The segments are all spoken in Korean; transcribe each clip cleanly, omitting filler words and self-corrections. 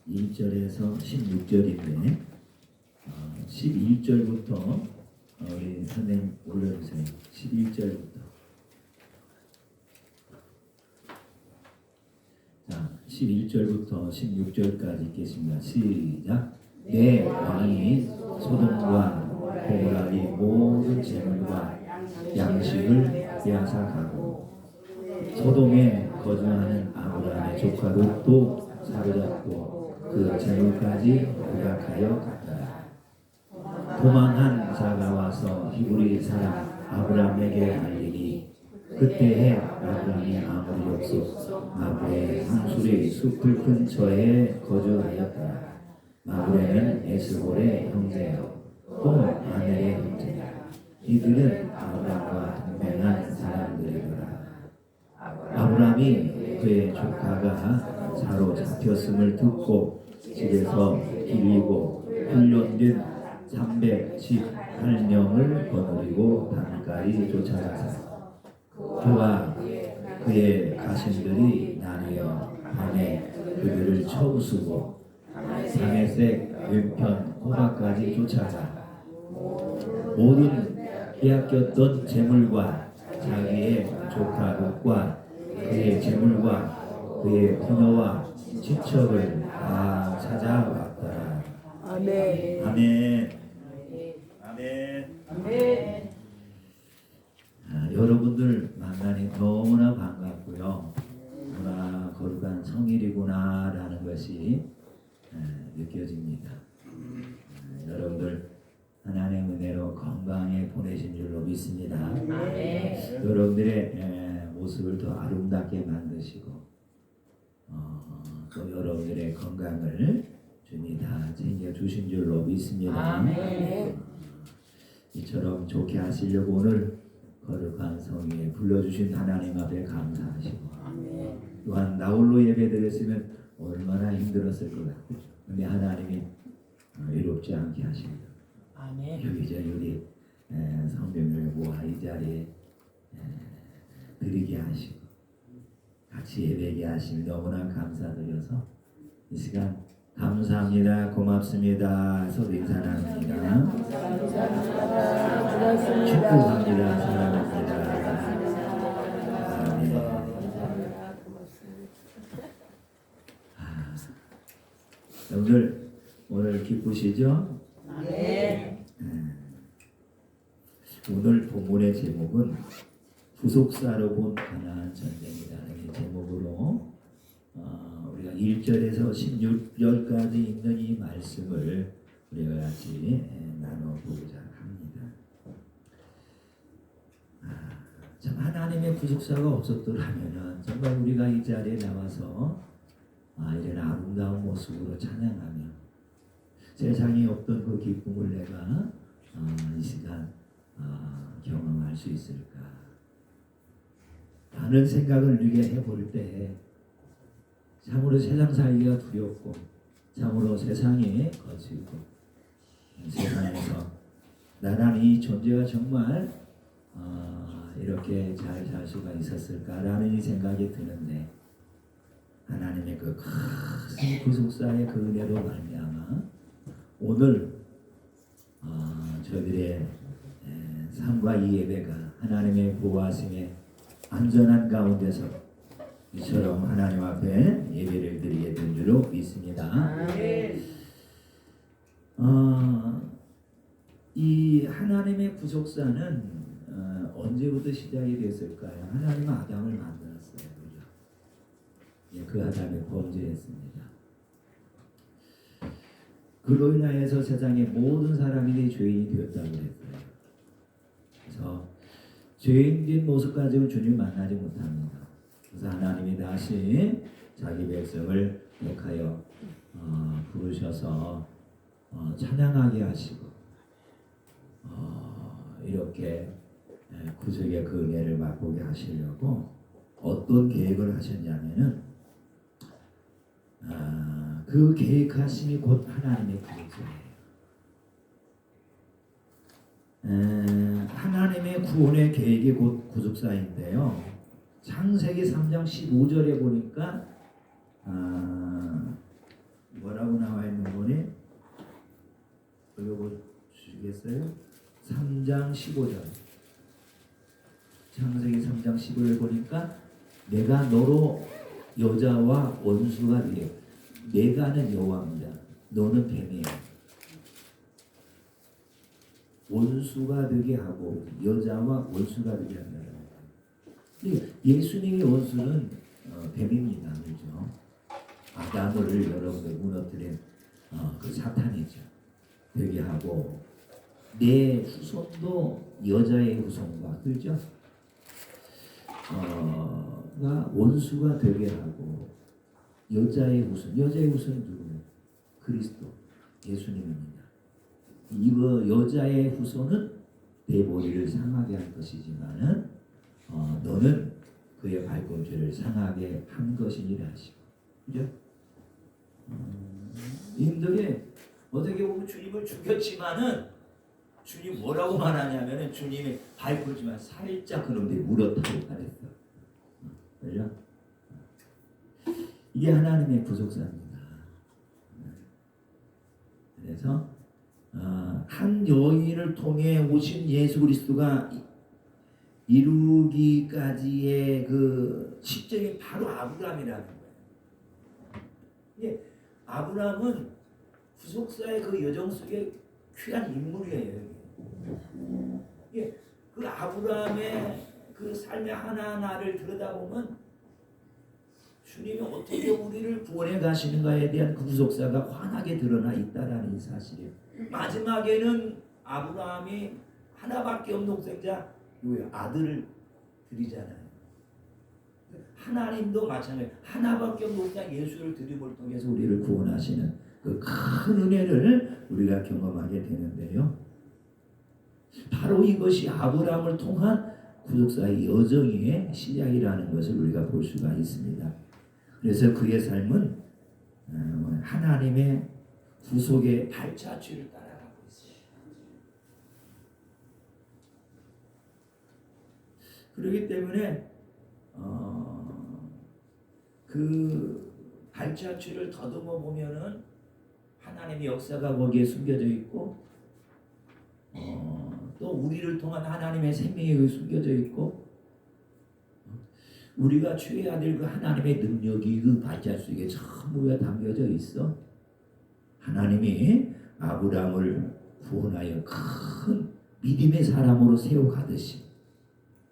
1절에서 16절인데 11절부터 우리 선생님 올려주세요. 11절부터. 자, 11절부터 16절까지 읽겠습니다. 시작. 내 왕이 소돔과 고모라의 모든 재물과 양식을 빼앗아 가고 소돔에 거주하는 아브라함의 조카 롯도 사로잡고 그 재물까지 부각하여 갔더라. 도망한 자가 와서 히브리 사람 아브라함에게 알리니 그때에 아브라함이 아무리 없어 마브레 상수리 숲을 근처에 거주하였더라. 마브레는 에스볼의 형제요 또 아넬의 형제라. 이들은 아브라함과 동맹한 사람들이더라. 아브라함이 그의 조카가 사로잡혔음을 듣고 집에서 길이고 훈련된 318명을 거느리고 단까지 쫓아가서 그와 그의 가신들이 나뉘어 밤에 그들을 쳐부수고 다메섹 왼편 호바까지 쫓아가 모든 빼앗겼던 재물과 자기의 조카 롯과 그의 재물과 그의 부녀와 친척을 다 찾아왔더라. 아멘. 아멘. 아멘. 아멘. 여러분들 만나니 너무나 반갑고요. 너무나 거룩한 성일이구나라는 것이 느껴집니다. 여러분들 하나님의 은혜로 건강에 보내신 줄로 믿습니다. 아멘. 여러분들의 모습을 더 아름답게 만드시고 또 여러분들의 건강을 주님이 다 챙겨주신 줄로 믿습니다. 아멘. 이처럼 좋게 하시려고 오늘 거룩한 성에 불러주신 하나님 앞에 감사하시고 아멘. 또한 나홀로 예배드렸으면 얼마나 힘들었을 것 같아요. 근데 하나님이 외롭지 않게 하십니다. 아멘. 여기저기 성령을 모아 이 자리에 드리게 하시고 같이 예배하게 하시니 너무나 감사드려서 이 시간 감사합니다. 고맙습니다. 서로 인사합니다. 축복합니다. 사랑합니다. 아멘. 오늘 기쁘시죠? 아멘. 오늘 본문의 제목은 부속사로 본 가나안 전쟁이라는 제목으로 우리가 1절에서 16절까지 있는 이 말씀을 우리가 같이 나눠보고자 합니다. 참 하나님의 구속사가 없었더라면 정말 우리가 이 자리에 나와서 이런 아름다운 모습으로 찬양하며 세상에 없던 그 기쁨을 내가 이 시간 경험할 수 있을까 라는 생각을 우리가 해볼 때 참으로 세상 살기가 두렵고 참으로 세상에 거칠고 세상에서 나라는 이 존재가 정말 이렇게 잘 살 수가 있었을까라는 이 생각이 드는데 하나님의 그 큰 구속사의 그 은혜로 말미암아 오늘 저희들의 삶과 이 예배가 하나님의 보호하심에 안전한 가운데서 이처럼 하나님 앞에 예배를 드리게 된 줄로 믿습니다. 이 하나님의 구속사는 언제부터 시작이 됐을까요? 하나님은 아담을 만들었어요. 그죠? 그 아담이 범죄했습니다. 그로 인하여서 세상의 모든 사람이 죄인이 되었다고 했어요. 그래서 죄인된 모습 가지고 주님 만나지 못합니다. 그래서 하나님이 다시 자기 백성을 택하여 부르셔서 찬양하게 하시고 이렇게 구속의 그 은혜를 맛보게 하시려고 어떤 계획을 하셨냐면은 그 계획하심이 곧 하나님의 구속사예요. 하나님의 구원의 계획이 곧 구속사인데요. 창세기 3장 15절에 보니까 뭐라고 그랬어요? 3장 15절. 창세기 3장 15절 보니까 내가 너로 여자와 원수가 되게. 내가는 여호와입니다. 너는 뱀이에요. 원수가 되게 하고 여자와 원수가 되게 한다. 예수님의 원수는 뱀입니다. 그렇죠? 아담을 여러분들 무너뜨린 그 사탄이죠. 되게 하고 내 후손도 여자의 후손과 그렇죠? 가 원수가 되게 하고 여자의 후손은 누구예요? 그리스도 예수님입니다. 이거 여자의 후손은 내 머리를 상하게 할 것이지만은 너는 그의 발꿈치를 상하게 한 것이니라 하시고, 그죠? 이들이 어떻게 보면 주님을 죽였지만은 주님 뭐라고 말하냐면은 주님이 발꿈치만 살짝 그놈들이 물었다고 말했어. 그죠? 이게 하나님의 구속사입니다. 그래서 한 여인을 통해 오신 예수 그리스도가 이루기까지의 그 시점이 바로 아브라함이라는 거예요. 예, 아브라함은 구속사의 그 여정 속에 귀한 인물이에요. 예, 그 아브라함의 그 삶의 하나하나를 들여다보면 주님이 어떻게 우리를 구원해 가시는가에 대한 그 구속사가 환하게 드러나 있다라는 사실이에요. 마지막에는 아브라함이 하나밖에 없는 독생자 아들을 드리잖아요. 하나님도 마찬가지. 하나밖에 없는 독생자 예수를 드림을 통해서 우리를 구원하시는 그 큰 은혜를 우리가 경험하게 되는데요. 바로 이것이 아브라함을 통한 구속사의 여정의 시작이라는 것을 우리가 볼 수가 있습니다. 그래서 그의 삶은 하나님의 구속의 발자취를 따라가고 있어요. 그렇기 때문에 그 발자취를 더듬어 보면은 하나님의 역사가 거기에 숨겨져 있고 또 우리를 통한 하나님의 생명이 숨겨져 있고 우리가 취해야 될 그 하나님의 능력이 그 발자취에 전부에 담겨져 있어. 하나님이 아브라함을 구원하여 큰 믿음의 사람으로 세워가듯이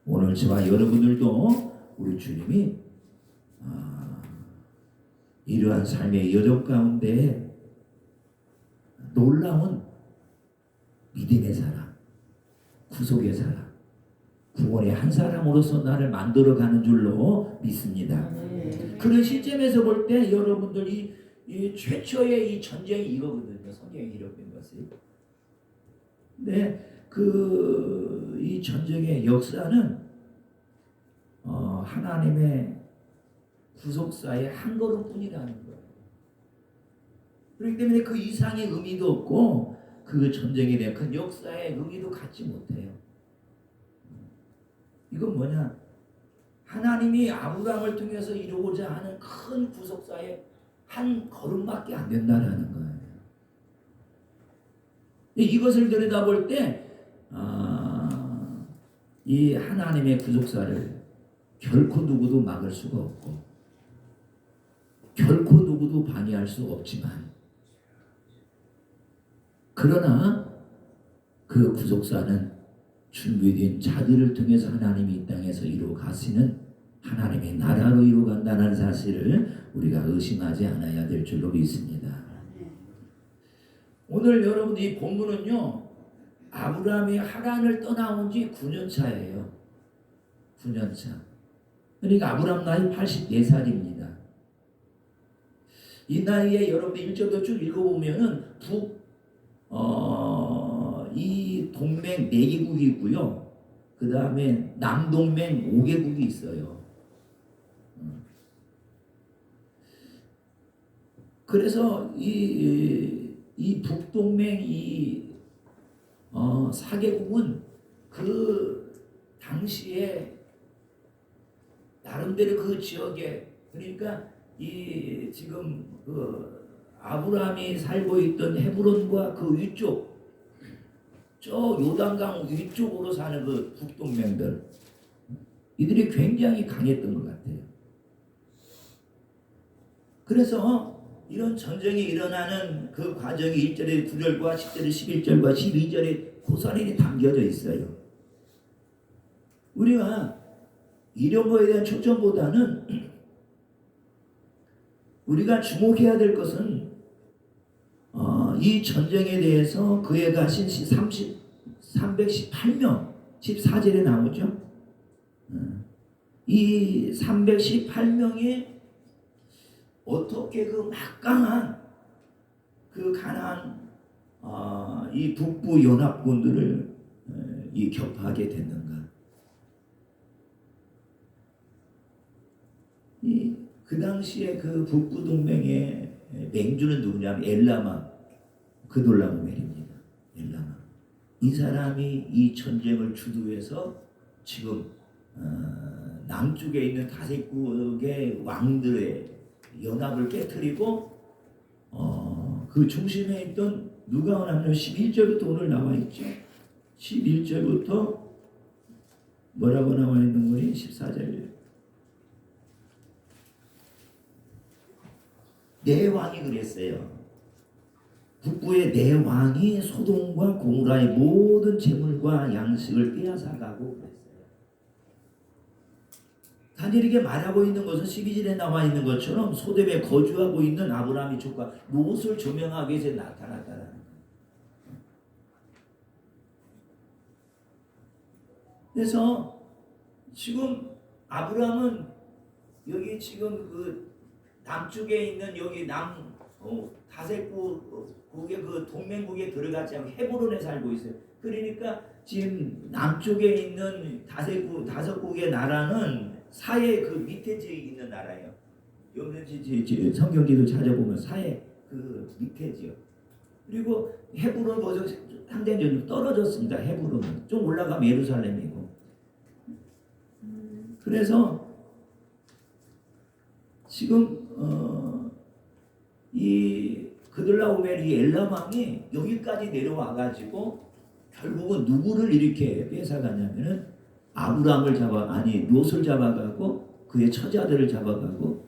오늘 저와 여러분들도 우리 주님이 이러한 삶의 여정 가운데 놀라운 믿음의 사람, 구속의 사람, 구원의 한 사람으로서 나를 만들어가는 줄로 믿습니다. 그런 시점에서 볼 때 여러분들이 이 최초의 이 전쟁이 이거거든요. 성경에 기록된 것이. 근데 이 전쟁의 역사는 하나님의 구속사의 한 걸음뿐이라는 거예요. 그렇기 때문에 그 이상의 의미도 없고 그 전쟁에 대한 큰 역사의 의미도 갖지 못해요. 이건 뭐냐? 하나님이 아브라함을 통해서 이루고자 하는 큰 구속사의 한 걸음밖에 안 된다라는 거예요. 이것을 들여다볼 때 이 하나님의 구속사를 결코 누구도 막을 수가 없고 결코 누구도 방해할 수 없지만 그러나 그 구속사는 준비된 자들을 통해서 하나님이 이 땅에서 이루어 가시는 하나님의 나라로 이루어 간다는 사실을 우리가 의심하지 않아야 될 줄로 믿습니다. 오늘 여러분 이 본문은요 아브라함이 하란을 떠나온 지 9년 차예요. 9년 차. 그러니까 아브라함 나이 84살입니다. 이 나이에 여러분들 1절부터 쭉 읽어보면은 이 동맹 4개국이 있고요. 그 다음에 남동맹 5개국이 있어요. 그래서 이 북동맹 이 4개국은 그 당시에 나름대로 그 지역에 그러니까 이 지금 그 아브라함이 살고 있던 헤브론과 그 위쪽 저 요단강 위쪽으로 사는 그 북동맹들, 이들이 굉장히 강했던 것 같아요. 그래서 이런 전쟁이 일어나는 그 과정이 1절의 9절과 10절의 11절과 12절에 고스란히 담겨져 있어요. 우리가 이런 거에 대한 초점보다는 우리가 주목해야 될 것은 이 전쟁에 대해서 그에 가신 318명 14절에 나오죠. 이 318명이 어떻게 그 막강한 그 가나안 이 북부 연합군들을 이 격파하게 됐는가? 그 당시에 그 북부 동맹의 맹주는 누구냐면 엘라마 그돌라오멜입니다. 엘라마. 이 사람이 이 전쟁을 주도해서 지금 남쪽에 있는 다섯국의 왕들의 연합을 깨뜨리고 그 중심에 있던 누가 오냐면 11절부터 오늘 나와 있죠. 11절부터 뭐라고 나와 있는 거니? 14절. 네 왕이 그랬어요. 북부의 네 왕이 소돔과 고모라의 모든 재물과 양식을 빼앗아가고 그랬어요. 다니엘에게 말하고 있는 것은 12절에 나와 있는 것처럼 소돔에 거주하고 있는 아브라함의 조카 롯을 조명하기 위해서 나타났다라는 거예요. 그래서 지금 아브라함은 여기 지금 그 남쪽에 있는 여기 다섯국의 그 동맹국에 들어가지 않고 헤브론에 살고 있어요. 그러니까 지금 남쪽에 있는 다섯국의 나라는 사해 그 밑에 지에 있는 나라예요. 여러분 성경기도 찾아보면 사해 그 밑에 지요. 그리고 헤브론 버전 상당히 좀 떨어졌습니다. 헤브론은 좀 올라가면 예루살렘이고. 그래서 지금 이 그들라오멜 이 엘라망이 여기까지 내려와가지고 결국은 누구를 이렇게 뺏어가냐면은 아브라함을 롯을 잡아가고 그의 처자들을 잡아가고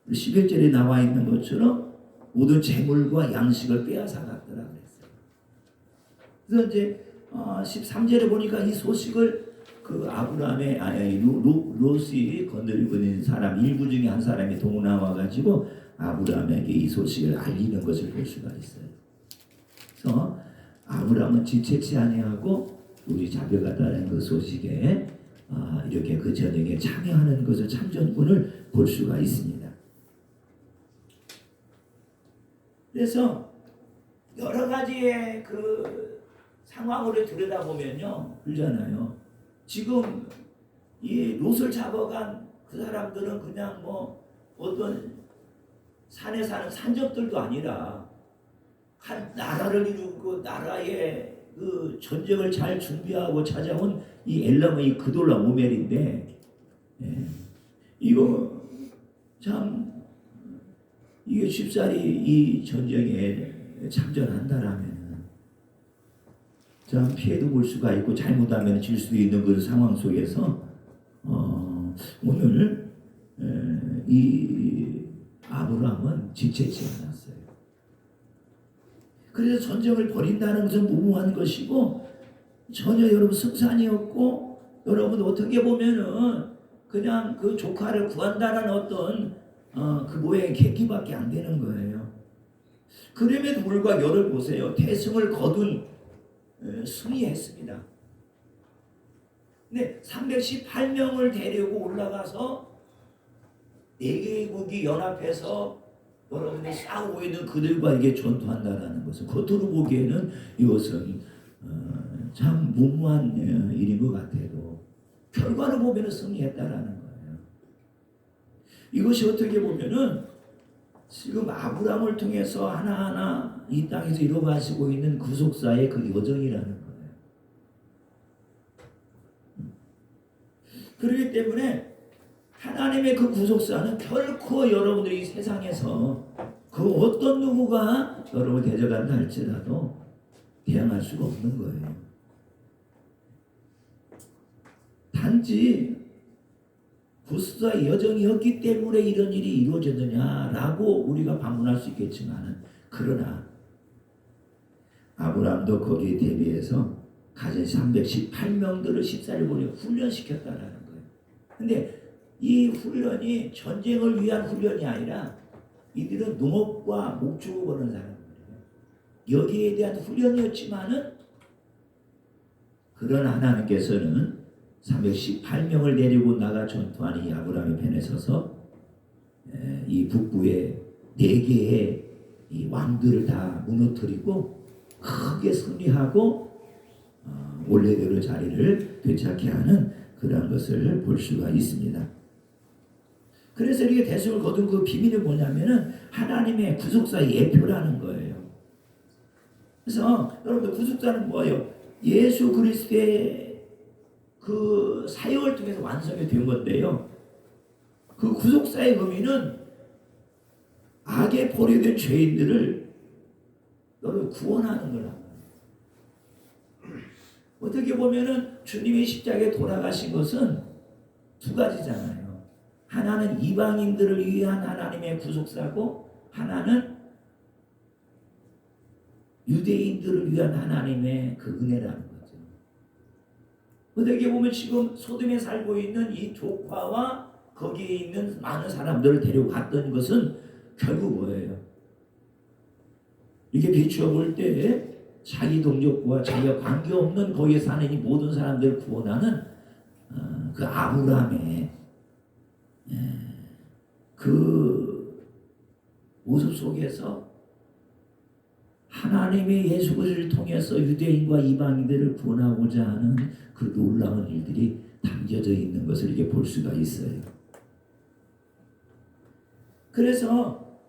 11절에 나와 있는 것처럼 모든 재물과 양식을 빼앗아갔더라 그랬어요. 그래서 이제 13절에 보니까 이 소식을 그 아브라함의 롯이 건드리고 있는 사람 일부 중에 한 사람이 동나와가지고 아브라함에게 이 소식을 알리는 것을 볼 수가 있어요. 그래서 아브라함은 지체치 아니하고 우리 잡혀갔다는 그 소식에 이렇게 그 전쟁에 참여하는 것을 참전군을 볼 수가 있습니다. 그래서 여러 가지의 그 상황으로 들여다보면요, 그러잖아요. 지금 이 롯을 잡아간 그 사람들은 그냥 뭐 어떤 산에 사는 산적들도 아니라 한 나라를 이루고 나라의 그 전쟁을 잘 준비하고 찾아온 이 엘람의 그돌라오멜인데, 이거 참 이게 쉽사리 이 전쟁에 참전한다라면 참 피해도 볼 수가 있고 잘못하면 질 수도 있는 그런 상황 속에서 오늘 이 아브라함은 지체치 않았어요. 그래서 전쟁을 벌인다는 것은 무모한 것이고 전혀 여러분 승산이었고 여러분 어떻게 보면은 그냥 그 조카를 구한다는 어떤 그 모양의 계기밖에 안 되는 거예요. 그럼에도 불구하고 열을 보세요. 대승을 거둔 승리했습니다. 근데 318명을 데리고 올라가서 4개국이 연합해서 여러분이 싸우고 있는 그들과 이게 전투한다라는 것은 겉으로 보기에는 이것은 참 무모한 일인 것 같아도 결과를 보면 승리했다라는 거예요. 이것이 어떻게 보면은 지금 아브라함을 통해서 하나하나 이 땅에서 이루어가시고 있는 구속사의 그 여정이라는 거예요. 그렇기 때문에 하나님의 그 구속사는 결코 여러분들이 세상에서 그 어떤 누구가 여러분을 대적한다 할지라도 대항할 수가 없는 거예요. 단지 구속사의 여정이었기 때문에 이런 일이 이루어졌느냐라고 우리가 반문할 수 있겠지만, 그러나 아브라함도 거기에 대비해서 가진 318명들을 14일 보내 훈련시켰다라는 거예요. 근데 이 훈련이 전쟁을 위한 훈련이 아니라 이들은 농업과 목축을 거는 사람들이에요. 여기에 대한 훈련이었지만은, 그러나 하나님께서는 318명을 데리고 나가 전투하는 이 아브라함의 편에 서서 이 북부의 4개의 이 왕들을 다 무너뜨리고 크게 승리하고 원래대로 자리를 되찾게 하는 그러한 것을 볼 수가 있습니다. 그래서 이렇게 대승을 거둔 그 비밀이 뭐냐면은 하나님의 구속사의 예표라는 거예요. 그래서 여러분들, 구속사는 뭐예요? 예수 그리스도의 그 사역을 통해서 완성이 된 건데요. 그 구속사의 의미는 악에 포로된 죄인들을 여러분 구원하는 거란 말이에요. 어떻게 보면은 주님이 십자가에 돌아가신 것은 두 가지잖아요. 하나는 이방인들을 위한 하나님의 구속사고, 하나는 유대인들을 위한 하나님의 그 은혜라는 거죠. 어떻게 보면 지금 소돔에 살고 있는 이 조카와 거기에 있는 많은 사람들을 데려갔던 것은 결국 뭐예요? 이렇게 비추어 볼 때 자기 동족과 자기가 관계없는 거기에 사는 이 모든 사람들을 구원하는 그 아브라함의 그 모습 속에서 하나님의 예수 그리스도를 통해서 유대인과 이방인들을 구원하고자 하는 그 놀라운 일들이 담겨져 있는 것을 이렇게 볼 수가 있어요. 그래서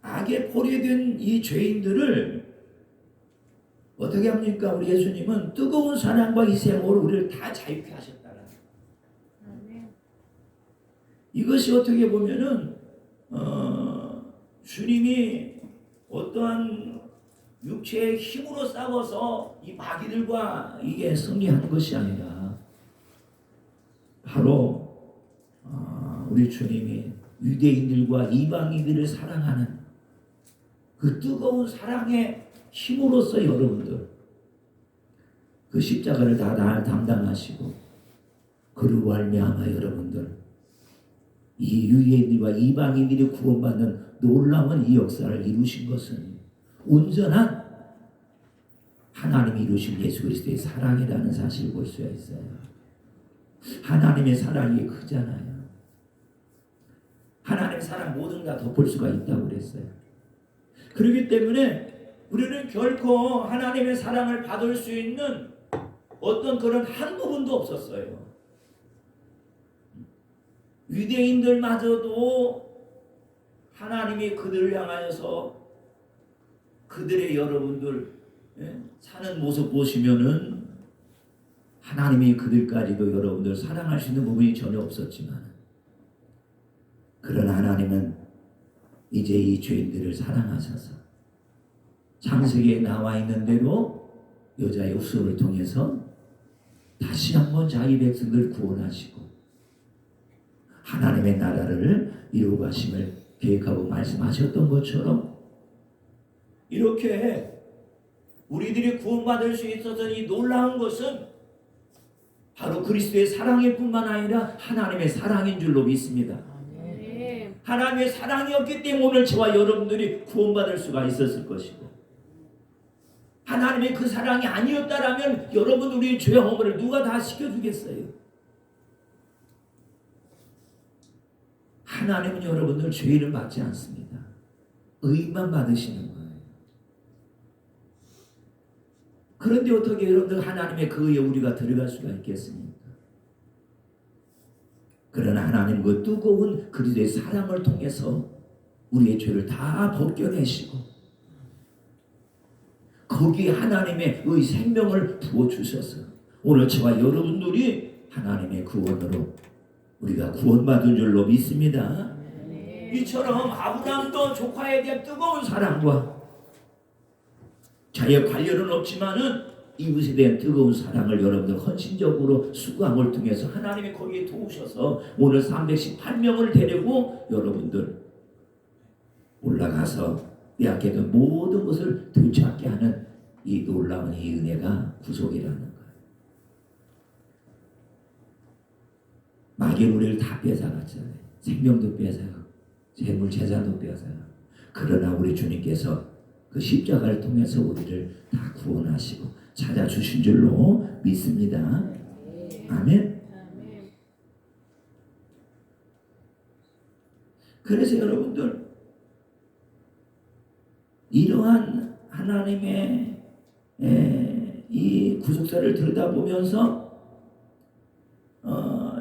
악에 포로된 이 죄인들을 어떻게 합니까? 우리 예수님은 뜨거운 사랑과 희생으로 우리를 다 자유케 하셨다는 거예요. 이것이 어떻게 보면은 주님이 어떠한 육체의 힘으로 싸워서 이 마귀들과 이게 승리하는 것이 아니라, 바로 우리 주님이 유대인들과 이방인들을 사랑하는 그 뜨거운 사랑의 힘으로써 여러분들 그 십자가를 다 담당하시고, 그로 말미암아 여러분들 이 유대인들과 이방인들이 구원받는 놀라운 이 역사를 이루신 것은 온전한 하나님이 이루신 예수 그리스도의 사랑이라는 사실을 볼 수가 있어요. 하나님의 사랑이 크잖아요. 하나님의 사랑 모든 다 덮을 수가 있다고 그랬어요. 그렇기 때문에 우리는 결코 하나님의 사랑을 받을 수 있는 어떤 그런 한 부분도 없었어요. 유대인들마저도 하나님이 그들을 향하여서 그들의 여러분들 사는 모습 보시면은 하나님이 그들까지도 여러분들 사랑할 수 있는 부분이 전혀 없었지만, 그러나 하나님은 이제 이 죄인들을 사랑하셔서 창세기에 나와 있는 대로 여자의 후손을 통해서 다시 한번 자기 백성들을 구원하시고 하나님의 나라를 이루고 가심을 계획하고 말씀하셨던 것처럼, 이렇게 우리들이 구원받을 수 있어서 이 놀라운 것은 바로 그리스도의 사랑일 뿐만 아니라 하나님의 사랑인 줄로 믿습니다. 하나님의 사랑이었기 때문에 오늘 저와 여러분들이 구원받을 수가 있었을 것이고, 하나님의 그 사랑이 아니었다라면 여러분 우리의 죄 허물을 누가 다 씻겨주겠어요? 하나님은 여러분들 죄를 받지 않습니다. 의만 받으시는 거예요. 그런데 어떻게 여러분들 하나님의 그 의에 우리가 들어갈 수가 있겠습니까? 그러나 하나님 그 뜨거운 그리스도의 사랑을 통해서 우리의 죄를 다 벗겨내시고 거기에 하나님의 의 생명을 부어주셔서 오늘 저와 여러분들이 하나님의 구원으로 우리가 구원받은 줄로 믿습니다. 이처럼 아브라함도 조카에 대한 뜨거운 사랑과 자의 관련은 없지만은 이웃에 대한 뜨거운 사랑을 여러분들 헌신적으로 수고함을 통해서 하나님이 거기에 도우셔서 오늘 318명을 데리고 여러분들 올라가서 빼앗겼던 모든 것을 되찾게 하는 이 놀라운 이 은혜가 구속이라는 거예요. 마귀는 우리를 다 뺏어갔잖아요. 생명도 뺏어가고 재물 재산도 뺏어가고. 그러나 우리 주님께서 그 십자가를 통해서 우리를 다 구원하시고 찾아주신 줄로 믿습니다. 아멘. 그래서 여러분들 이러한 하나님의 이 구속사를 들여다보면서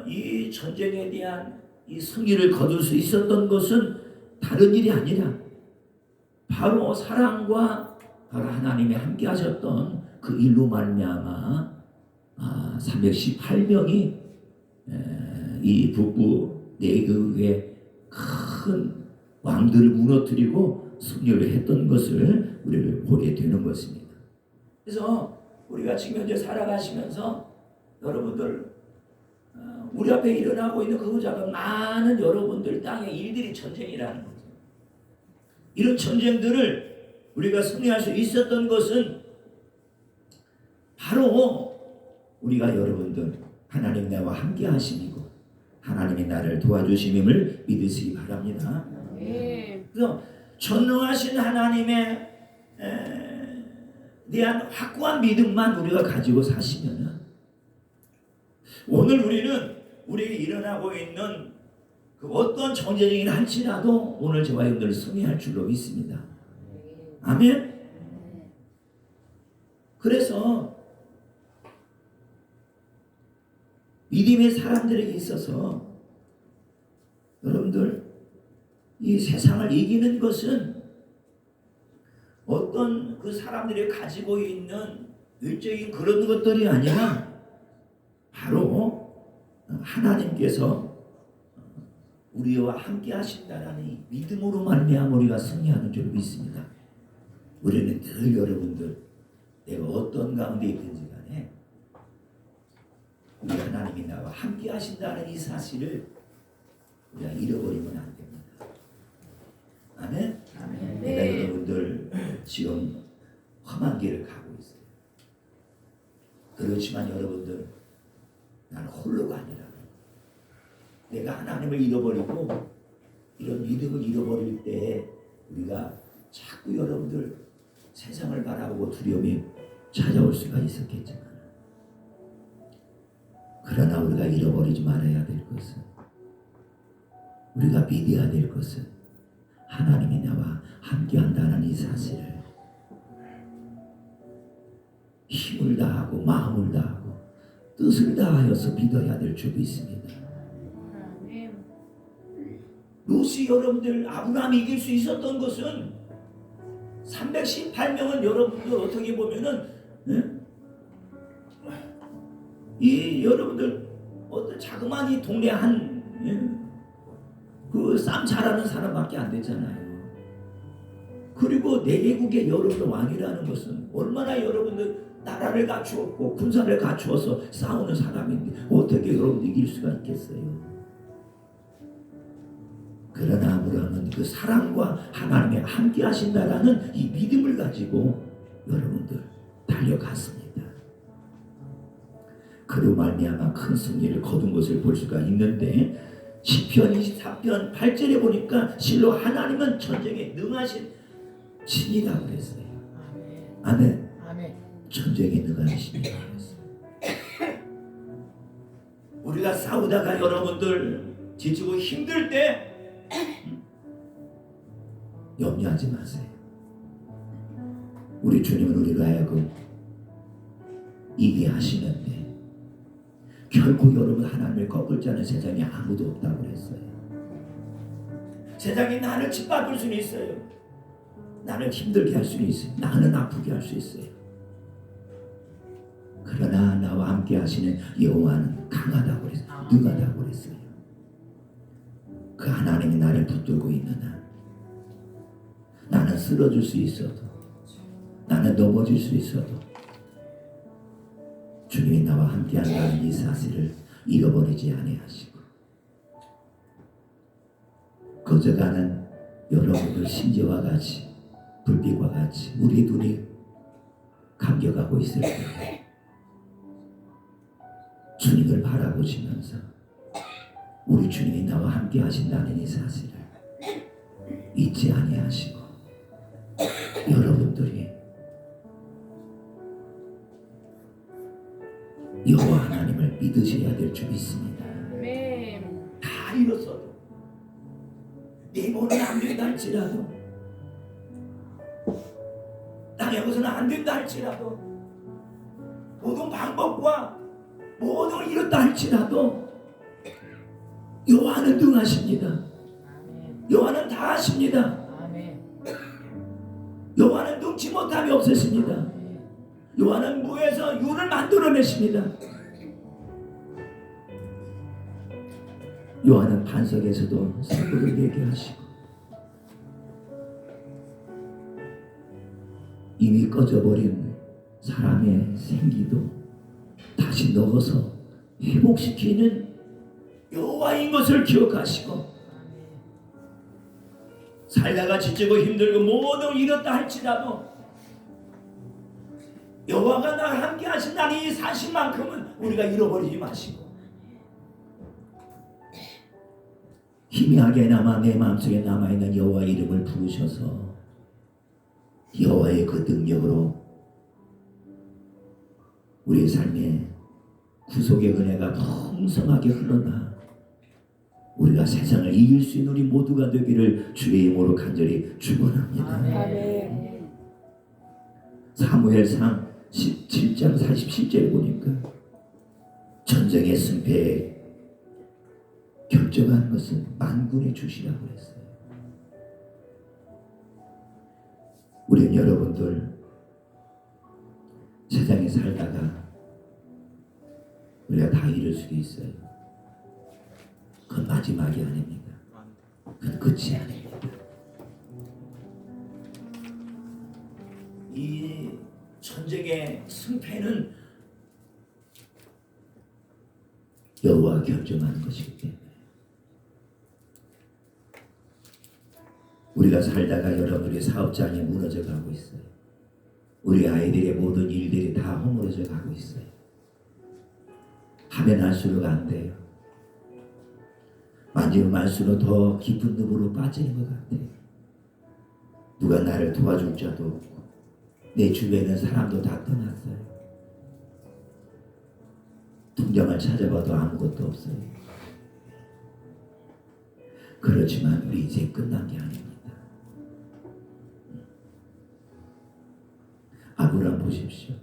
이 전쟁에 대한 이 승리를 거둘 수 있었던 것은 다른 일이 아니라 바로 사랑과 바로 하나님이 함께 하셨던 그 일로 말미암아 318명이 이 북부 내국의 큰 왕들을 무너뜨리고 승리를 했던 것을 우리를 보게 되는 것입니다. 그래서 우리가 지금 현재 살아가시면서 여러분들 우리 앞에 일어나고 있는 그 작은 많은 여러분들 땅의 일들이 전쟁이라는 거죠. 이런 전쟁들을 우리가 승리할 수 있었던 것은 바로 우리가 여러분들 하나님 나와 함께 하심이고 하나님이 나를 도와주심임을 믿으시기 바랍니다. 그래서 전능하신 하나님에 대한 확고한 믿음만 우리가 가지고 사시면은 오늘 우리는 우리에게 일어나고 있는 그 어떤 전쟁이긴 할지라도 오늘 저와 여러분들 승리할 줄로 믿습니다. 아멘. 그래서 믿음의 사람들에게 있어서 여러분들 이 세상을 이기는 것은 어떤 그 사람들이 가지고 있는 일적인 그런 것들이 아니라 바로 하나님께서 우리와 함께 하신다라는 이 믿음으로 말미암아 우리가 승리하는 줄 믿습니다. 우리는 늘 여러분들 내가 어떤 가운데 있든지 간에 우리 하나님이 나와 함께 하신다는 이 사실을 우리가 잃어버리면 안 됩니다. 아멘? 아멘. 내가 여러분들 지금 험한 길을 가고 있어요. 그렇지만 여러분들 나는 홀로가 아니라 내가 하나님을 잃어버리고 이런 믿음을 잃어버릴 때 우리가 자꾸 여러분들 세상을 바라보고 두려움이 찾아올 수가 있었겠지만 그러나 우리가 잃어버리지 말아야 될 것은 우리가 믿어야 될 것은 하나님이 나와 함께한다는 이 사실을 힘을 다하고 마음을 다하고 뜻을 다하여서 믿어야 될 줄 믿습니다. 롯이 여러분들 아브라함이 이길 수 있었던 것은 318명은 여러분들 어떻게 보면은 이 여러분들 어떤 자그마한 이 동네 한 그 쌈 잘하는 사람밖에 안 되잖아요. 그리고 내국의 여러분들 왕이라는 것은 얼마나 여러분들 나라를 갖추었고 군사를 갖추어서 싸우는 사람인데 어떻게 여러분들 이길 수가 있겠어요? 그러나 아브라함은 그 사랑과 하나님이 함께 하신다라는 이 믿음을 가지고 여러분들 달려갔습니다. 그로 말미암아 큰 승리를 거둔 것을 볼 수가 있는데 시편 24편 8절에 보니까 실로 하나님은 전쟁에 능하신 신이라고 그랬어요. 아멘. 아멘. 전쟁에 능하신 신이라고 그랬어요. 우리가 싸우다가 여러분들 지치고 힘들 때 염려하지 마세요. 우리 주님은 우리가 하여금 이게 하시는데 결코 여러분 하나님을 꺾을 자는 세상에 아무도 없다고 그랬어요. 세상이 나를 짓밟을 수는 있어요. 나를 힘들게 할 수는 있어요. 나는 아프게 할 수 있어요. 그러나 나와 함께 하시는 여호와는 강하다고 그랬어요. 능하다고 그랬어요. 그 하나님이 나를 붙들고 있는 한 나는 쓰러질 수 있어도 나는 넘어질 수 있어도 주님이 나와 함께한다는 이 사실을 잃어버리지 아니하시고 거저가는 여러분들 심지어와 같이 불빛과 같이 우리 눈이 감겨가고 있을 때 주님을 바라보시면서 우리 주님이 나와 함께 하신다는 이 사실을 잊지 아니하시고 여러분들이 여호와 하나님을 믿으셔야 될 줄 믿습니다. 다 잃었어도 내 몸은 안 된다 할지라도 땅의 것은 안 된다 할지라도 모든 방법과 모든 걸 잃었다 할지라도 여호와는 능하십니다. 여호와는 다 하십니다. 여호와는 능치 못함이 없으십니다. 여호와는 무에서 유를 만들어내십니다. 여호와는 반석에서도 샘물을 내게 하시고 이미 꺼져버린 사람의 생기도 다시 넣어서 회복시키는 여호와인 것을 기억하시고 살다가 지치고 힘들고 모든 걸 잃었다 할지라도 여호와가 나와 함께 하신다는 이 사실만큼은 우리가 잃어버리지 마시고 희미하게나마 내 마음속에 남아있는 여호와 이름을 부르셔서 여호와의 그 능력으로 우리의 삶에 구속의 은혜가 풍성하게 흘러나 우리가 세상을 이길 수 있는 우리 모두가 되기를 주의 이름으로 간절히 축원합니다. 사무엘상 17장 47절에 보니까 전쟁의 승패에 결정한 것은 만군의 주시라고 했어요. 우리는 여러분들 세상에 살다가 우리가 다 잃을 수도 있어요. 그건 마지막이 아닙니다. 그건 끝이 아닙니다. 이 전쟁의 승패는 여호와가 결정하는 것이기 때문에 우리가 살다가 여러분의 사업장이 무너져 가고 있어요. 우리 아이들의 모든 일들이 다 허물어져 가고 있어요. 하면 할수록 안 돼요. 만지면 할수록 더 깊은 늪으로 빠지는 것 같아요. 누가 나를 도와줄 자도 없고 내 주변에 사람도 다 떠났어요. 통장을 찾아봐도 아무것도 없어요. 그렇지만 우리 이제 끝난 게 아닙니다. 아브라함 보십시오.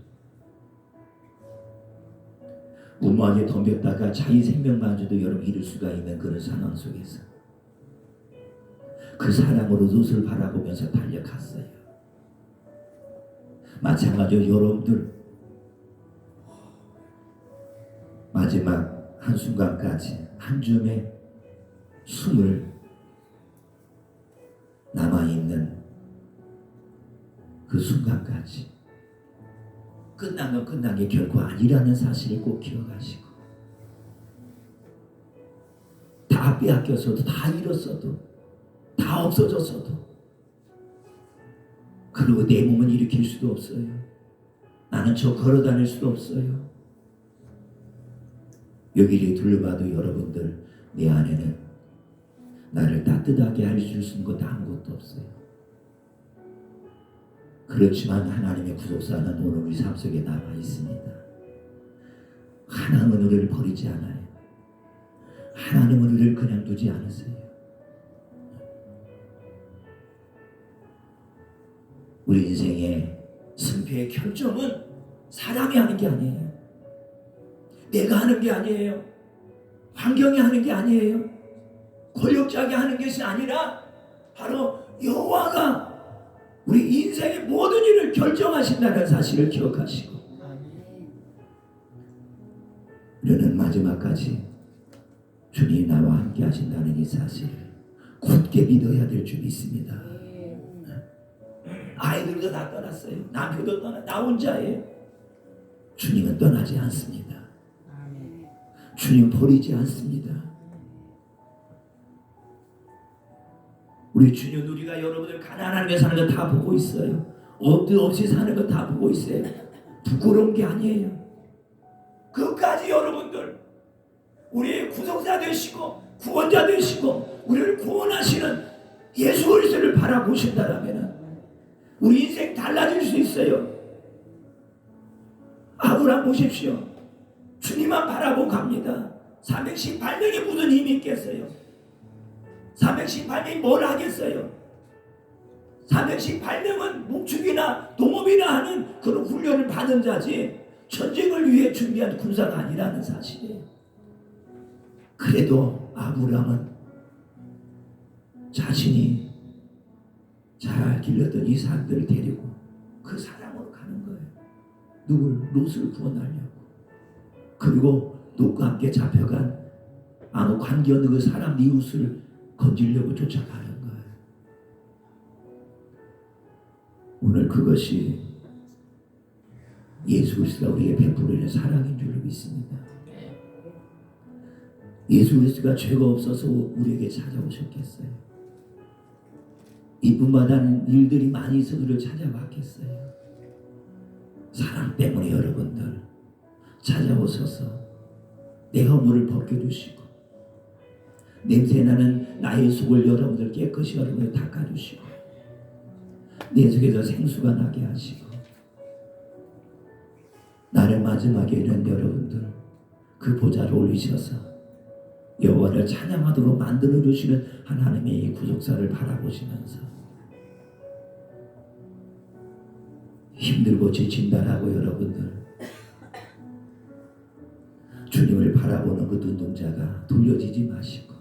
무모하게 덤볐다가 자기 생명마저도 여러분 잃을 수가 있는 그런 상황 속에서 그 사랑으로 롯을 바라보면서 달려갔어요. 마찬가지로 여러분들 마지막 한순간까지 한 줌의 숨을 남아있는 그 순간까지 끝난 건 끝난 게 결코 아니라는 사실을 꼭 기억하시고 다 빼앗겼어도 다 잃었어도 다 없어졌어도 그리고 내 몸은 일으킬 수도 없어요. 나는 저 걸어 다닐 수도 없어요. 여기를 둘러봐도 여러분들 내 안에는 나를 따뜻하게 해줄 수 있는 것도 아무것도 없어요. 그렇지만 하나님의 구속사는 오늘 우리 삶 속에 남아 있습니다. 하나님은 우리를 버리지 않아요. 하나님은 우리를 그냥 두지 않으세요. 우리 인생의 승패의 결정은 사람이 하는 게 아니에요. 내가 하는 게 아니에요. 환경이 하는 게 아니에요. 권력자가 하는 것이 아니라 바로 여호와가 우리 인생의 모든 일을 결정하신다는 사실을 기억하시고 우리는 마지막까지 주님이 나와 함께 하신다는 이 사실을 굳게 믿어야 될 줄 믿습니다. 아이들도 다 떠났어요. 남편도 떠나 나 혼자예요. 주님은 떠나지 않습니다. 아멘. 주님 버리지 않습니다. 우리 주님 우리가 여러분들 가난하게 사는 거 다 보고 있어요. 엄두 없이 사는 거 다 보고 있어요. 부끄러운 게 아니에요. 그까지 여러분들 우리의 구속자 되시고 구원자 되시고 우리를 구원하시는 예수 그리스도를 바라보신다면 우리 인생 달라질 수 있어요. 아브라함 보십시오. 주님만 바라보고 갑니다. 318명이 무슨 힘이 있겠어요? 318명이 뭘 하겠어요? 318명은 목축이나 동업이나 하는 그런 훈련을 받은 자지 전쟁을 위해 준비한 군사가 아니라는 사실이에요. 그래도 아브라함은 자신이 잘 길렀던 이 사람들을 데리고 그 사랑으로 가는 거예요. 누굴? 롯을 구원하려고. 그리고 롯과 함께 잡혀간 아무 관계없는 그 사람 이웃을 건지려고 쫓아가는 거예요. 오늘 그것이 예수 그리스도가 우리에게 베풀어주는 사랑인 줄로 믿습니다. 예수 그리스도가 죄가 없어서 우리에게 찾아오셨겠어요? 이쁨받는 일들이 많이 있어서 우리를 찾아왔겠어요? 사랑 때문에 여러분들 찾아오셔서 내 허물을 벗겨주시고 냄새나는 나의 속을 여러분들 깨끗이 여러분들 닦아주시고 내 속에서 생수가 나게 하시고 나를 마지막에는 여러분들 그 보좌를 올리셔서 여호와를 찬양하도록 만들어주시는 하나님의 이 구속사를 바라보시면서 힘들고 지친다라고 여러분들 주님을 바라보는 그 눈동자가 돌려지지 마시고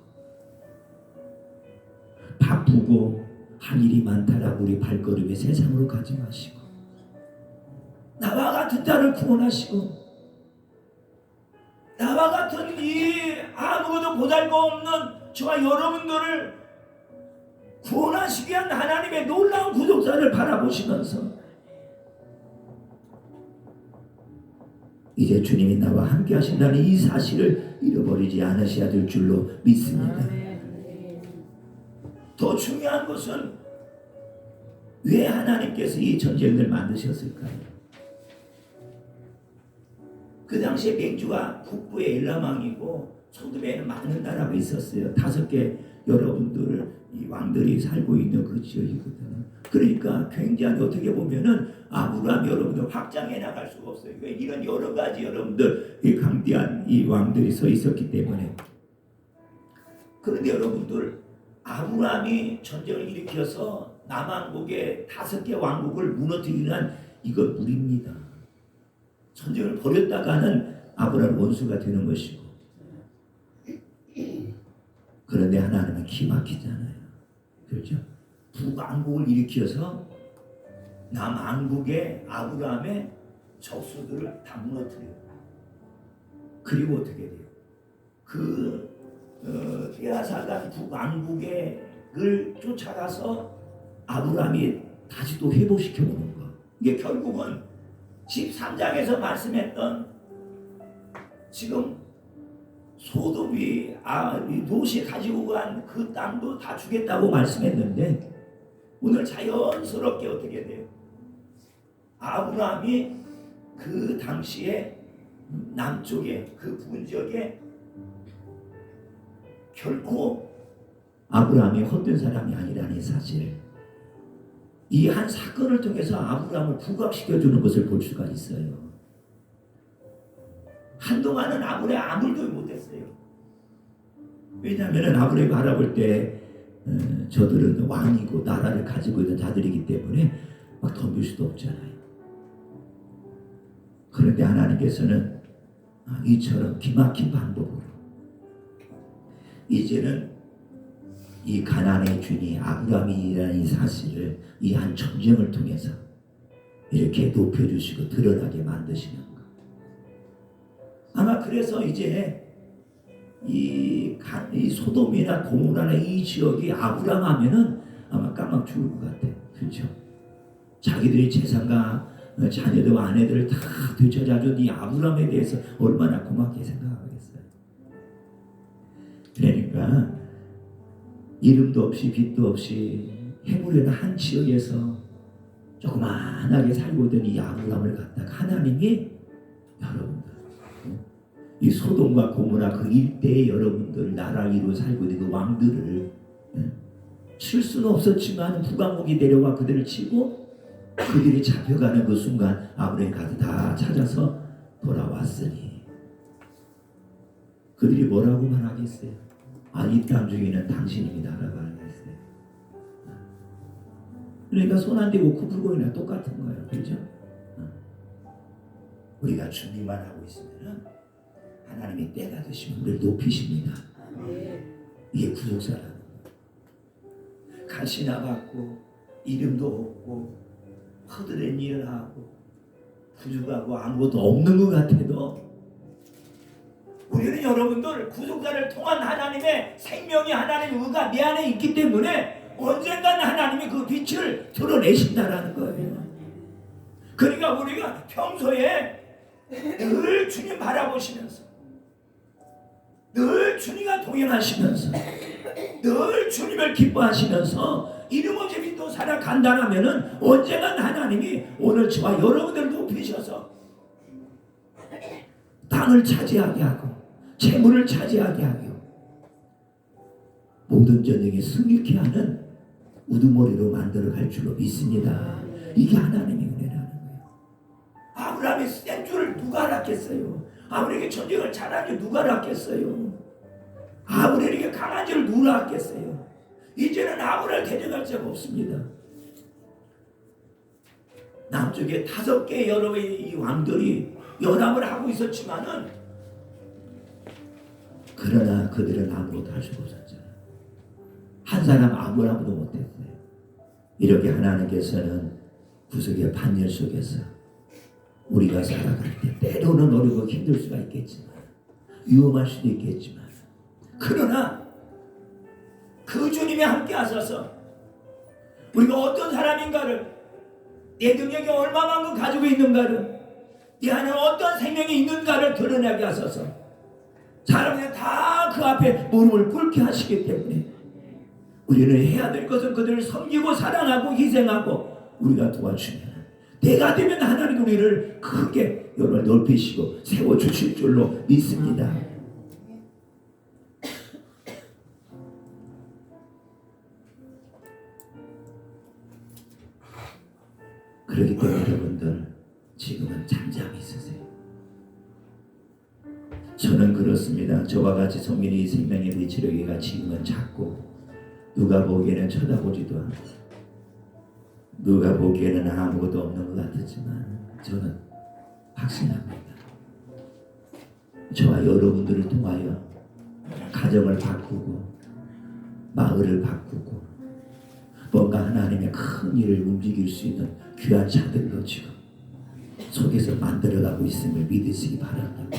바쁘고 할 일이 많다라고 우리 발걸음이 세상으로 가지 마시고 나와 같은 자를 구원하시고 나와 같은 이 아무것도 보잘것없는 저와 여러분들을 구원하시기 위한 하나님의 놀라운 구속사를 바라보시면서 이제 주님이 나와 함께 하신다는 이 사실을 잃어버리지 않으셔야 될 줄로 믿습니다. 더 중요한 것은 왜 하나님께서 이 전쟁을 만드셨을까요? 그 당시에 맹주가 북부의 엘라망이고 소돔에는 많은 나라가 있었어요. 5개 여러분들 이 왕들이 살고 있는 그 지역이거든요. 그러니까 굉장히 어떻게 보면은 아브라함 여러분들 확장해 나갈 수가 없어요. 왜 이런 여러 가지 여러분들 이 강대한 이 왕들이 서 있었기 때문에. 그런데 여러분들 아브라함이 전쟁을 일으켜서 남왕국의 5개 왕국을 무너뜨리는 이거 무리입니다. 전쟁을 벌였다가는 아브라함 원수가 되는 것이고 그런데 하나님은 기막히잖아요. 그렇죠? 북왕국을 일으켜서 남왕국의 아브라함의 적수들을 다 무너뜨려요. 그리고 어떻게 돼요? 그 빼앗아간 북왕국을 쫓아가서 아브라함이 다시 또 회복시켜 보는 거. 이게 결국은 13장에서 말씀했던 지금 소돔이 롯이 가지고 간 그 땅도 다 주겠다고 말씀했는데 오늘 자연스럽게 어떻게 돼요? 아브라함이 그 당시에 남쪽에 그 부근 지역에 결코 아브라함이 헛된 사람이 아니라는 사실, 이 한 사건을 통해서 아브라함을 부각시켜주는 것을 볼 수가 있어요. 한동안은 아브라함이 아무 일도 못했어요. 왜냐하면 아브라함이 바라볼 때 저들은 왕이고 나라를 가지고 있는 자들이기 때문에 막 덤빌 수도 없잖아요. 그런데 하나님께서는 이처럼 기막힌 방법으로 이제는 이 가나안의 주인이 아브라함이라는 이 사실을 이 한 전쟁을 통해서 이렇게 높여주시고 드러나게 만드시는 것. 아마 그래서 이제 이 소돔이나 고모라나 이 지역이 아브라함 하면은 아마 깜빡 죽을 것 같아요. 그렇죠? 자기들이 재산과 자녀들 아내들을 다 되찾아준 이 아브라함에 대해서 얼마나 고맙게 생각하겠어요. 그러니까 이름도 없이 빛도 없이 해물에는 한 지역에서 조그만하게 살고 있던 이 아브라함을 갖다가 하나님이 여러분들 이 소돔과 고모라 그 일대의 여러분들 나라 이루어 살고 있는 그 왕들을 칠 수는 없었지만 북왕국이 내려와 그들을 치고 그들이 잡혀가는 그 순간 아브라함이 가서 다 찾아서 돌아왔으니 그들이 뭐라고 말하겠어요? 아, 이 땅 중에는 당신입니다라고 하겠어요. 그러니까 손 안 대고 쿠풀고이나 똑같은 거예요. 그렇죠? 우리가 준비만 하고 있으면 하나님이 때가 되시면 우리를 높이십니다. 이게 구속사라는 거예요. 가시나 받고 이름도 없고 허드렛 일을 하고 부족하고 아무것도 없는 것 같아도 우리는 여러분들 구속사를 통한 하나님의 생명이 하나님의 의가 내 안에 있기 때문에 언젠가는 하나님이 그 빛을 드러내신다라는 거예요. 그러니까 우리가 평소에 늘 주님 바라보시면서 늘 주님과 동행하시면서 늘 주님을 기뻐하시면서 이름 없이 빛도 살아간다라면은 언젠가 하나님이 오늘 저와 여러분들을 높이셔서 땅을 차지하게 하고 재물을 차지하게 하고 모든 전쟁에 승리케 하는 우두머리로 만들어 갈 줄로 믿습니다. 이게 하나님의 은혜라는 거예요. 아브라함이 센 줄을 누가 알았겠어요? 아브라함에게 전쟁을 잘한 줄 누가 알았겠어요? 아브라함에게 강한 줄을 누가 알았겠어요? 이제는 아브라함을 대적할 자가 없습니다. 남쪽에 5개의 여러분의 이 왕들이 연합을 하고 있었지만은 그러나 그들은 아무것도 할 수가 없었잖아요. 한 사람 아무도 못했어요. 이렇게 하나님께서는 구속의 반열 속에서 우리가 살아갈 때 때로는 어렵고 힘들 수가 있겠지만 위험할 수도 있겠지만 그러나 그 주님이 함께 하셔서 우리가 어떤 사람인가를 내 능력이 얼마만큼 가지고 있는가를 내 안에 어떤 생명이 있는가를 드러나게 하셔서 사람들이 다 그 앞에 무릎을 꿇게 하시기 때문에 우리는 해야 될 것은 그들을 섬기고 사랑하고 희생하고 우리가 도와주면 때가 되면 하나님 우리를 크게 여러분 넓히시고 세워주실 줄로 믿습니다. 그렇기 때문에 여러분들 지금은 잠잠히 있으세요. 저는 그렇습니다. 저와 같이 성민이 생명의 빛이려기가 지금은 작고 누가 보기에는 쳐다보지도 않고 누가 보기에는 아무것도 없는 것 같았지만 저는 확신합니다. 저와 여러분들을 통하여 가정을 바꾸고 마을을 바꾸고 뭔가 하나님의 큰 일을 움직일 수 있는 귀한 자들로 지금 속에서 만들어가고 있음을 믿으시기 바랍니다.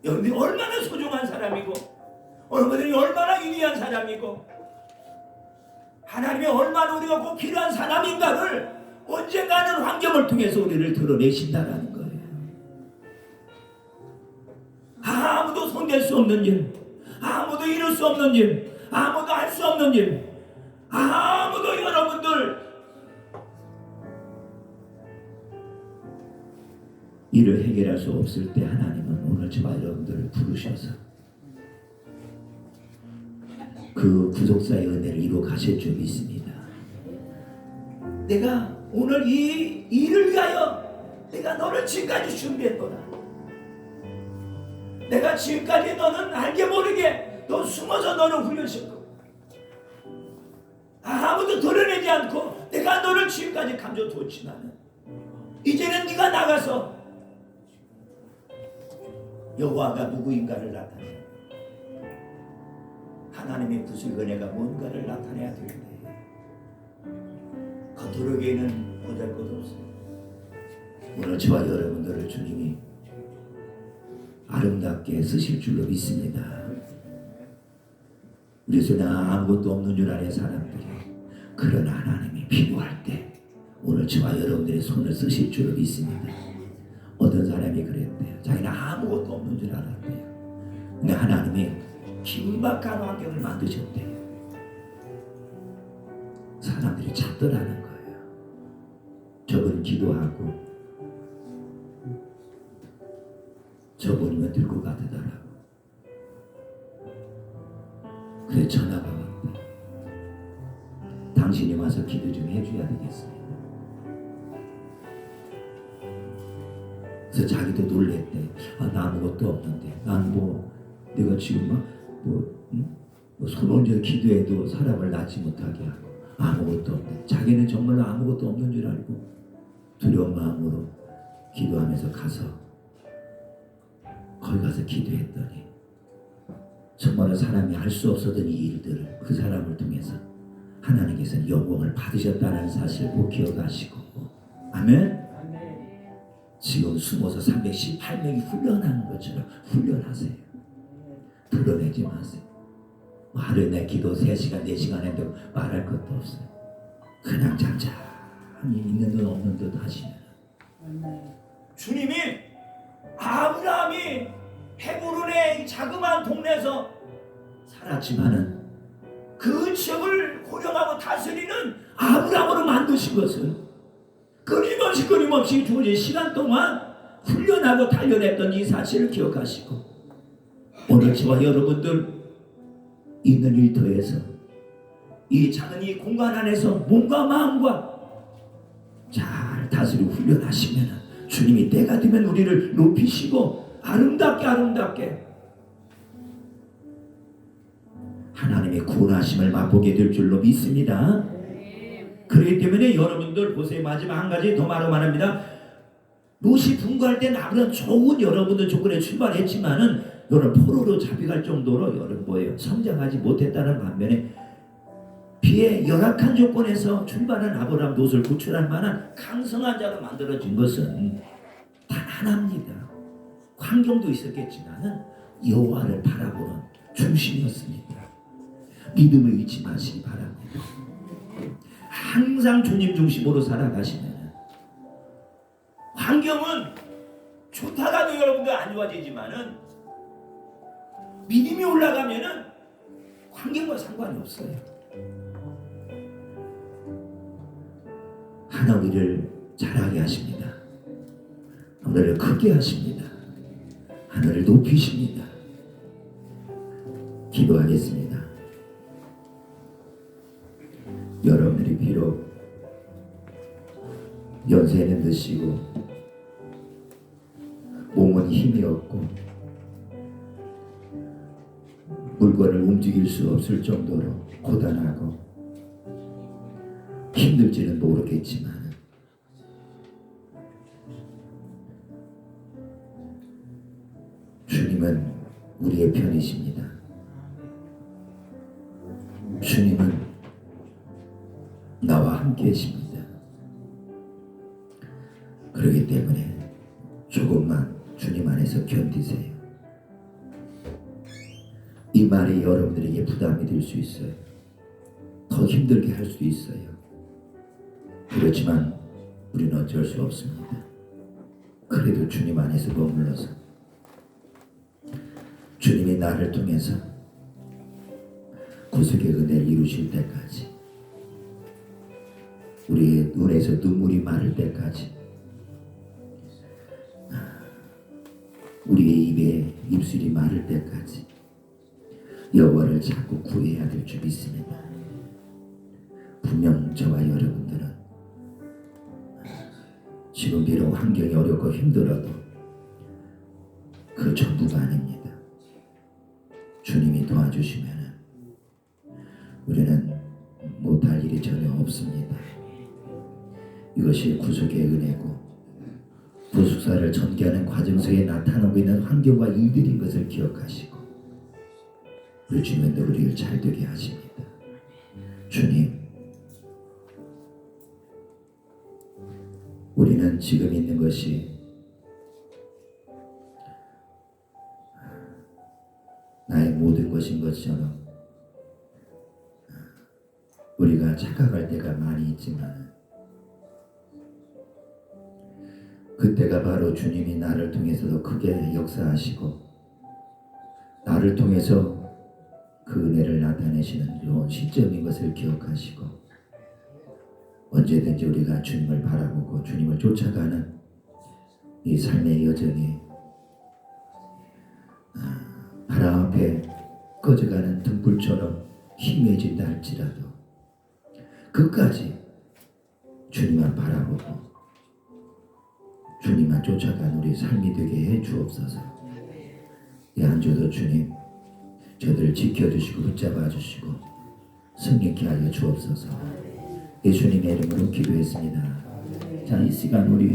여러분들이 얼마나 소중한 사람이고 여러분들이 얼마나 위대한 사람이고 하나님이 얼마나 우리가 꼭 필요한 사람인가를 언젠가는 환경을 통해서 우리를 드러내신다라는 거예요. 아무도 손댈 수 없는 일, 아무도 이룰 수 없는 일, 아무도 할 수 없는 일, 아무도 여러분들 이를 해결할 수 없을 때 하나님은 오늘 저와 여러분들을 부르셔서 그 구속사의 은혜를 이루어 가실 줄 믿습니다. 내가 오늘 이 일을 위하여 내가 너를 지금까지 준비했구나. 내가 지금까지 너는 알게 모르게 너 숨어서 너를 훈련시켰고 아무도 드러내지 않고 내가 너를 지금까지 감춰두었지만 이제는 네가 나가서 여호와가 누구인가를 나타내 하나님의 구속 은혜가 뭔가를 나타내야 되는데 겉으로기에는 보잘것없어요. 오늘 저와 여러분들을 주님이 아름답게 쓰실 줄로 믿습니다. 우리 손에 아무것도 없는 줄 아는 사람들이 그런 하나님이 필요할 때 오늘 저와 여러분들의 손을 쓰실 줄을 믿습니다. 어떤 사람이 그랬대요. 자기는 아무것도 없는 줄 알았대요. 근데 하나님이 긴박한 환경을 만드셨대요. 사람들이 찾더라는 거예요. 저분 기도하고 저분이면 들고 가더라고. 그래 전화가 왔대. 당신이 와서 기도 좀 해줘야 되겠습니다. 그래서 자기도 놀랬대. 나 아무것도 없는데, 난 내가 지금 손 얹어 기도해도 사람을 낳지 못하게 하고 아무것도 없대. 자기는 정말로 아무것도 없는 줄 알고 두려운 마음으로 기도하면서 거기 가서 기도했더니 정말로 사람이 할 수 없었던 이 일들을 그 사람을 통해서 하나님께서는 영광을 받으셨다는 사실을 꼭 기억하시고, 아멘. 지금 숨어서 318명이 훈련하는 것처럼 훈련하세요. 드러내지 마세요. 하루에 내 기도 3시간 4시간 해도 말할 것도 없어요. 그냥 잠잠히 있는 듯 없는 듯 하시면 주님이 아브라함이 헤브론의 자그마한 동네에서 살았지만은 그 지역을 호령하고 다스리는 아브라함으로 만드신 것은 끊임없이 주어진 시간 동안 훈련하고 단련했던 이 사실을 기억하시고, 오늘 저와 여러분들 있는 일터에서 이 작은 이 공간 안에서 몸과 마음과 잘 다스리고 훈련하시면 주님이 때가 되면 우리를 높이시고 아름답게 하나님의 구원하심을 맛보게 될 줄로 믿습니다. 그렇기 때문에 여러분들 보세요. 마지막 한 가지 더 말합니다. 롯이 분구할 때 아무런 좋은 여러분들 조건에 출발했지만은 여러분 포로로 잡혀갈 정도로 여러분 성장하지 못했다는 반면에 비의 열악한 조건에서 출발한 아브라함 롯을 구출할 만한 강성한 자로 만들어진 것은 단 하나입니다. 환경도 있었겠지만은 여호와를 바라보는 중심이었습니다. 믿음을 잃지 마시기 바랍니다. 항상 주님 중심으로 살아가시면 환경은 좋다가도 여러분들 안 좋아지지만은 믿음이 올라가면은 환경과 상관이 없어요. 하나 우리를 잘하게 하십니다. 우리를 크게 하십니다. 하늘을 높이십니다. 기도하겠습니다. 여러분들이 비록 연세는 드시고 몸은 힘이 없고 물건을 움직일 수 없을 정도로 고단하고 힘들지는 모르겠지만 주님은 우리의 편이십니다. 주님은 나와 함께 계십니다. 그렇기 때문에 조금만 주님 안에서 견디세요. 이 말이 여러분들에게 부담이 될 수 있어요. 더 힘들게 할 수 있어요. 그렇지만 우리는 어쩔 수 없습니다. 그래도 주님 안에서 머물러서 주님이 나를 통해서 구속의 은혜를 이루실 때까지, 우리의 눈에서 눈물이 마를 때까지, 우리의 입에 입술이 마를 때까지 여호와를 자꾸 구해야 될 줄 믿습니다. 분명 저와 여러분들은 지금 비록 환경이 어렵고 힘들어도 그 전부가 아닙니다. 주님이 도와주시면 우리는 못할 일이 전혀 없습니다. 이것이 구속의 은혜고 구속사를 전개하는 과정 속에 나타나고 있는 환경과 일들인 것을 기억하시고 우리 주님도 우리를 잘되게 하십니다. 주님, 우리는 지금 있는 것이 나의 모든 것인 것처럼 우리가 착각할 때가 많이 있지만 그때가 바로 주님이 나를 통해서도 크게 역사하시고 나를 통해서 그 은혜를 나타내시는 좋은 시점인 것을 기억하시고 언제든지 우리가 주님을 바라보고 주님을 쫓아가는 이 삶의 여정이 바람 앞에 꺼져가는 등불처럼 희미해진다 할지라도 끝까지 주님만 바라보고 주님만 쫓아가는 우리 삶이 되게 해 주옵소서. 이 한 주도 주님 저들을 지켜주시고 붙잡아 주시고 승리케 하여 주옵소서. 예수님의 이름으로 기도했습니다. 자, 이 시간 우리